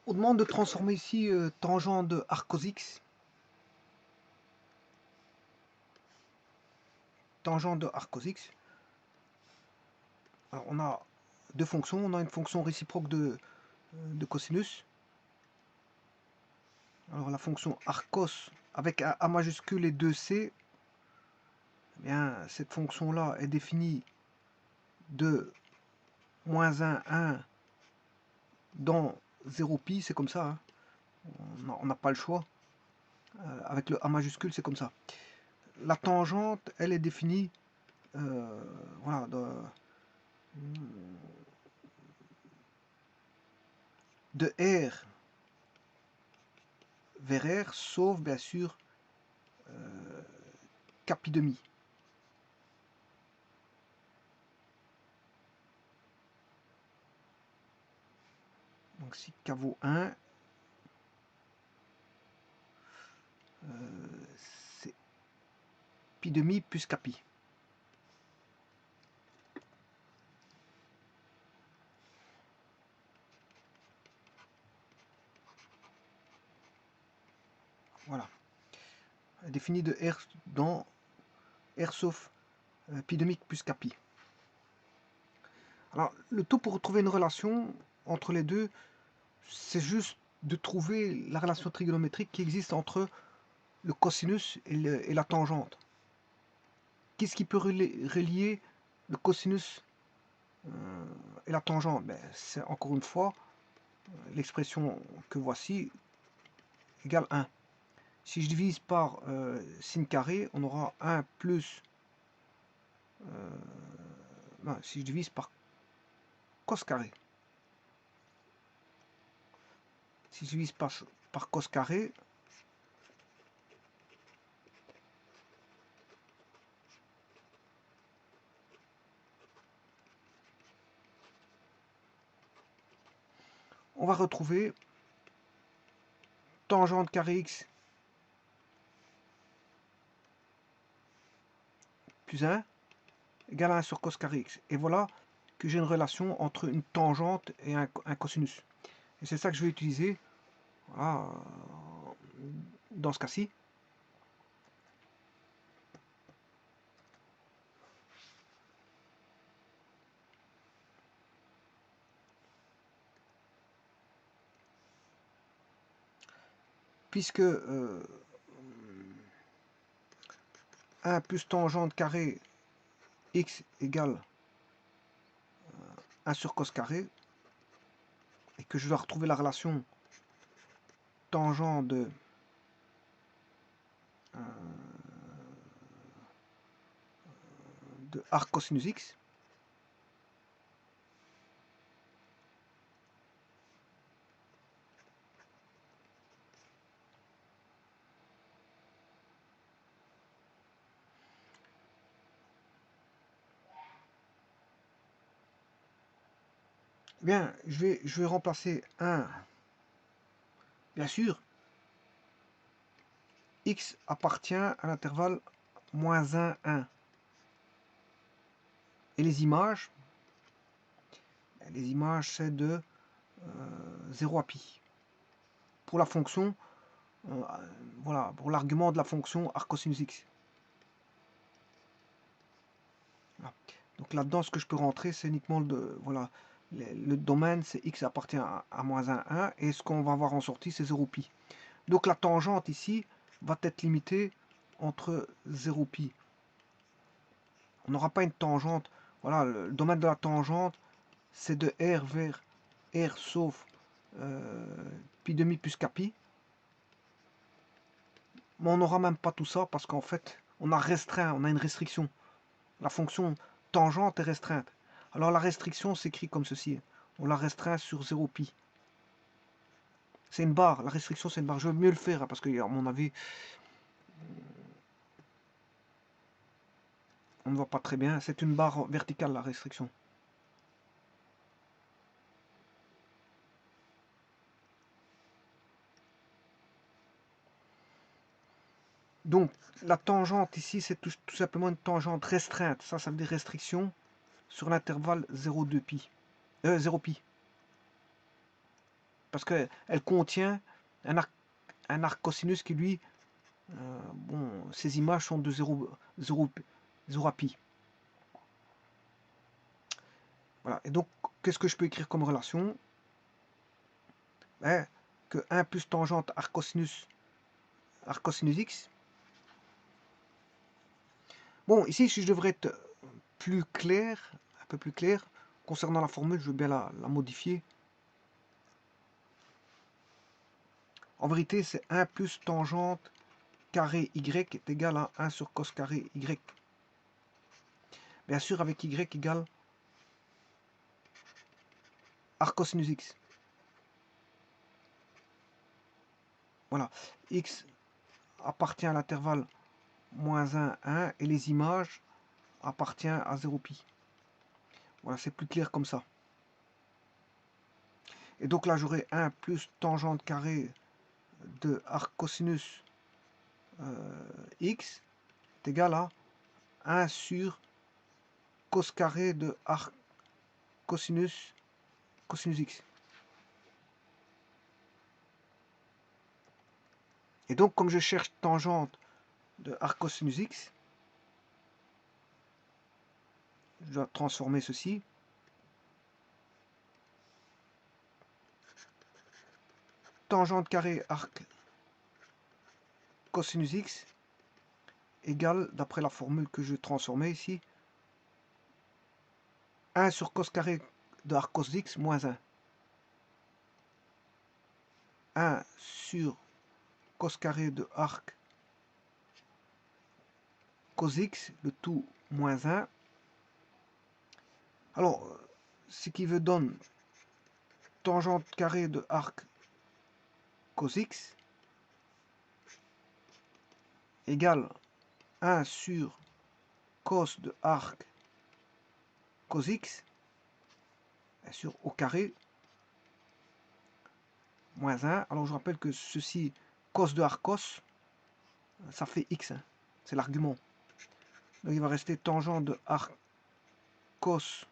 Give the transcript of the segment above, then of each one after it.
On demande de transformer ici tangente de arc X. Tangente de arc X. Alors, on a deux fonctions. On a une fonction réciproque de cosinus. Alors la fonction arcos avec un A majuscule et 2C, eh bien, cette fonction-là est définie de moins 1, 1 dans 0pi, c'est comme ça. Hein. On n'a pas le choix. Avec le A majuscule, c'est comme ça. La tangente, elle est définie voilà, de R vers R, sauf bien sûr capi demi. Donc si K vaut 1, c'est pi demi plus capi. Voilà. Défini de R dans R sauf pi demi plus capi. Alors, le tout pour retrouver une relation entre les deux, c'est juste de trouver la relation trigonométrique qui existe entre le cosinus et la tangente. Qu'est-ce qui peut relier le cosinus et la tangente? Ben, c'est encore une fois l'expression que voici égale 1. Si je divise par sin carré, on aura 1 plus... non, si je divise par cos carré. Si je divise par cos carré, on va retrouver tangente carré x plus 1 égale 1 sur cos carré x. Et voilà que j'ai une relation entre une tangente et un cosinus. Et c'est ça que je vais utiliser voilà, dans ce cas-ci. Puisque 1 plus tangente carré x égale 1 sur cos carré, et que je dois retrouver la relation tangente de arc cosinus x, eh bien, je vais remplacer 1, bien sûr, x appartient à l'intervalle moins 1, 1. Et les images c'est de 0 à pi. Pour la fonction, voilà, pour l'argument de la fonction arc cosinus x. Voilà. Donc là-dedans, ce que je peux rentrer, c'est uniquement voilà, le domaine, c'est x appartient à moins 1, 1, et ce qu'on va avoir en sortie, c'est 0 pi. Donc la tangente ici va être limitée entre 0 pi. On n'aura pas une tangente. Voilà, le domaine de la tangente, c'est de R vers R sauf pi demi plus capi. Mais on n'aura même pas tout ça parce qu'en fait, on a restreint, on a une restriction. La fonction tangente est restreinte. Alors la restriction s'écrit comme ceci. On la restreint sur 0 pi. C'est une barre. La restriction, c'est une barre. Je vais mieux le faire parce que, à mon avis, on ne voit pas très bien. C'est une barre verticale, la restriction. Donc, la tangente ici, c'est tout simplement une tangente restreinte. Ça veut dire restriction sur l'intervalle 0,2 pi. 0 pi. parce qu'elle contient un arc cosinus qui, lui, bon, ces images sont de 0 à pi. Voilà. Et donc, qu'est-ce que je peux écrire comme relation? Ben, que 1 plus tangente arc cosinus x. Bon, ici, si je devrais être plus clair, un peu plus clair, concernant la formule, je veux bien la modifier. En vérité, c'est 1 plus tangente carré y est égal à 1 sur cos carré y. Bien sûr, avec y égale arc cosinus x. Voilà. X appartient à l'intervalle moins 1, 1, et les images appartiennent à 0 pi. Voilà, c'est plus clair comme ça. Et donc là, j'aurai 1 plus tangente carré de arc cosinus x est égal à 1 sur cos carré de arc cosinus x. Et donc, comme je cherche tangente de arc cosinus x, je dois transformer ceci. Tangente carré arc cosinus x égale, d'après la formule que je vais transformer ici, 1 sur cos carré de arc cos x moins 1. 1 sur cos carré de arc cos x, le tout moins 1. Alors, ce qui veut donne tangente carré de arc cos x égale 1 sur cos de arc cos x, bien sûr au carré, moins 1. Alors je rappelle que ceci, cos de arc cos, ça fait x, hein, c'est l'argument. Donc il va rester tangente de arc cos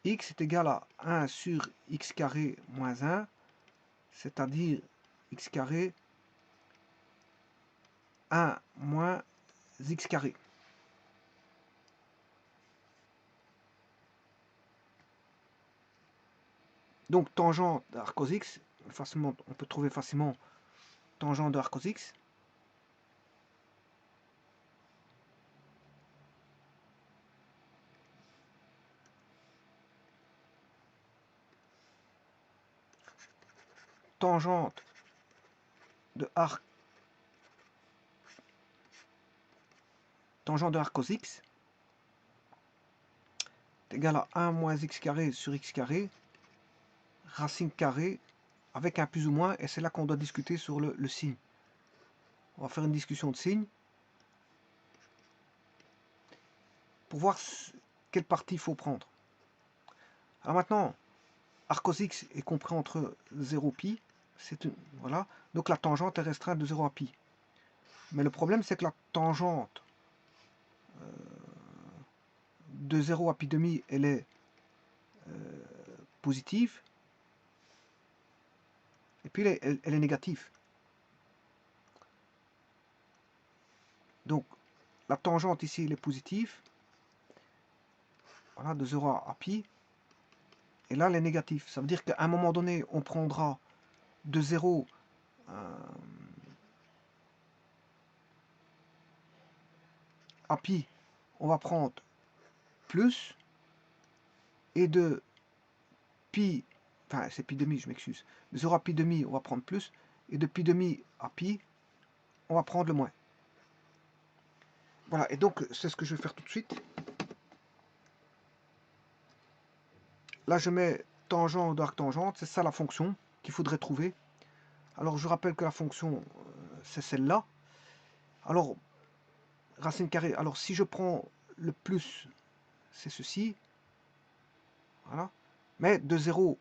x est égal à 1 sur x carré moins 1, c'est-à-dire x carré 1 moins x carré. Donc tangente de arc cos x, facilement, on peut trouver facilement tangente de arc cos x. Tangente de arc cos x est égal à 1 moins x carré sur x carré, racine carrée, avec un plus ou moins, et c'est là qu'on doit discuter sur le signe. On va faire une discussion de signe pour voir quelle partie il faut prendre. Alors maintenant, arc cos x est compris entre 0 pi, voilà, donc la tangente est restreinte de 0 à pi. Mais le problème, c'est que la tangente de 0 à pi demi, elle est positive, et puis elle est négative. Donc, la tangente ici, elle est positive, voilà, de 0 à pi, et là, elle est négative. Ça veut dire qu'à un moment donné, on prendra de 0 à pi, on va prendre plus, et de pi, enfin c'est pi demi, je m'excuse, de 0 à pi demi, on va prendre plus, et de pi demi à pi, on va prendre le moins. Voilà, et donc c'est ce que je vais faire tout de suite. Là, je mets tangente de arc tangente, c'est ça la fonction qu'il faudrait trouver. Alors, je rappelle que la fonction, c'est celle-là. Alors, racine carrée, alors si je prends le plus, c'est ceci. Voilà. Mais de 0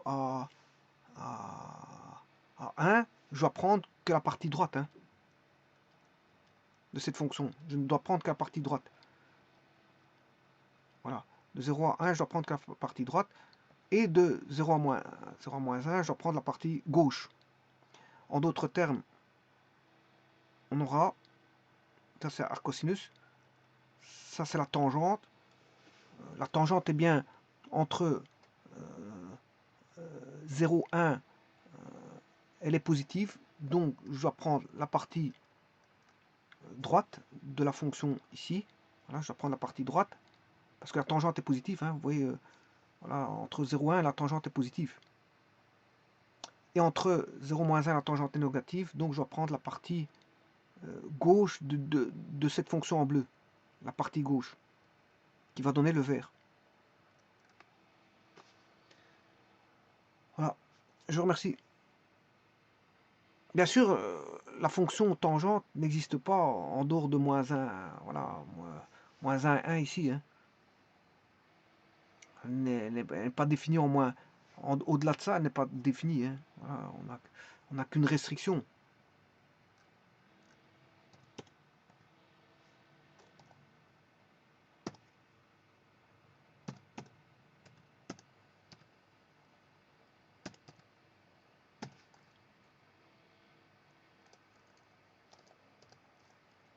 à 1, je dois prendre que la partie droite, hein, de cette fonction. Je ne dois prendre que la partie droite. Voilà. De 0 à 1, je dois prendre la partie droite. Et de 0 à moins 1, je dois prendre la partie gauche. En d'autres termes, on aura, ça c'est arc cosinus, ça c'est la tangente. La tangente est bien entre 0 et 1, elle est positive, donc je dois prendre la partie droite de la fonction ici. Voilà, je dois prendre la partie droite, parce que la tangente est positive, hein, vous voyez, voilà, entre 0 et 1, la tangente est positive. Et entre 0 moins 1, la tangente est négative, donc je dois prendre la partie gauche de cette fonction en bleu, la partie gauche, qui va donner le vert. Voilà, je vous remercie. Bien sûr, la fonction tangente n'existe pas en dehors de moins 1, voilà, moins 1, 1 ici. Hein. Elle n'est pas définie en moins. Au-delà de ça, elle n'est pas définie. Hein. Voilà, on n'a qu'une restriction.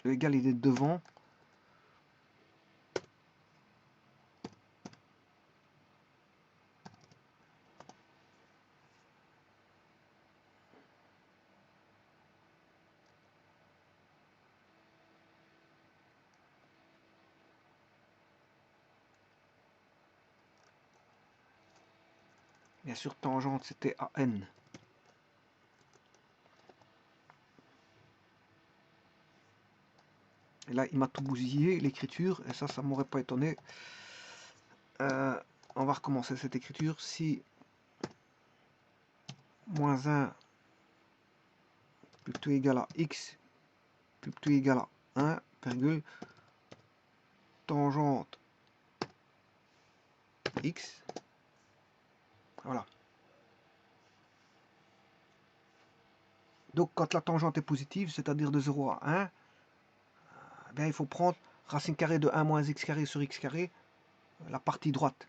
Le égal, il est devant. Bien sûr, tangente, c'était AN. Et là, il m'a tout bousillé, l'écriture, et ça ne m'aurait pas étonné. On va recommencer cette écriture. Si moins 1 plus que tout égal à x, plus que tout égal à 1, virgule, tangente x, voilà. Donc quand la tangente est positive, c'est-à-dire de 0 à 1, eh bien, il faut prendre racine carrée de 1 moins x carré sur x carré, la partie droite.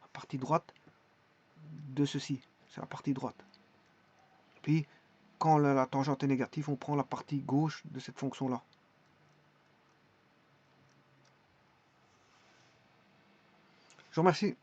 La partie droite de ceci, c'est la partie droite. Puis, quand la tangente est négative, on prend la partie gauche de cette fonction-là. Je vous remercie.